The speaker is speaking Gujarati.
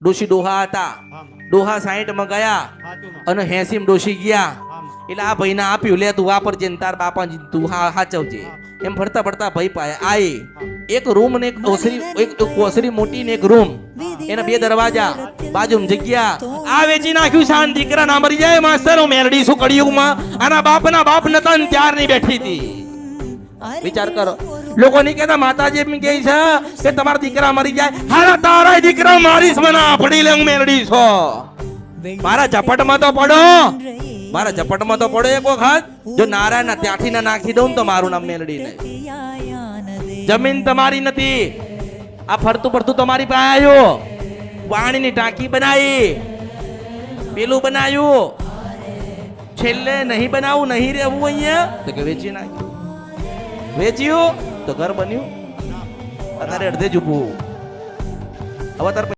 ડોશી ડોહા હતા, ડોહા 60 માં ગયા અને 80 માં ડોશી ગયા. એટલે આ ભાઈને આપ્યું, લે તું વાપરજે ને તાર બાપા તું હાચવજે. એમ ફરતા ફરતા ભાઈ પાસે આય એક રૂમ ને એક કોસરી મોટી ને એક રૂમ, એના 2 દરવાજા, બાજુમાં જગ્યા. આ વેચી નાખ્યું શાન દીકરા ના મરી જાય માસ્તર. હું મેલડી શું કળિયુગમાં આના બાપના બાપ નતા ને ત્યારની બેઠી હતી. વિચાર કરો. લોકો નહીં કહેતા માતાજી એમ કહે છે કે તમારા દીકરા મરી જાય, હારા તારા દીકરા મારીશ મને પડી લે, હું મેલડી છો. મારા ઝપટમાં તો પડો, મારા ઝપટમાં તો પડો એક વખત. જો નારાયણ ત્યાંથી ના નાખી દઉં તો મારું નામ મેલડી નહીં. જમીન તમારી નથી, આ ફરતું પડતું તમારી પાસે આવ્યું. પાણીની ટાંકી બનાવી, પેલું બનાવ્યું, છેલ્લે નહીં બનાવું, નહીં રહેવું અહીંયા તો કે વેચી નાખ્યું. વેચ્યું તો ઘર બન્યું, અત્યારે અડધે જ ઊભું. હવે તાર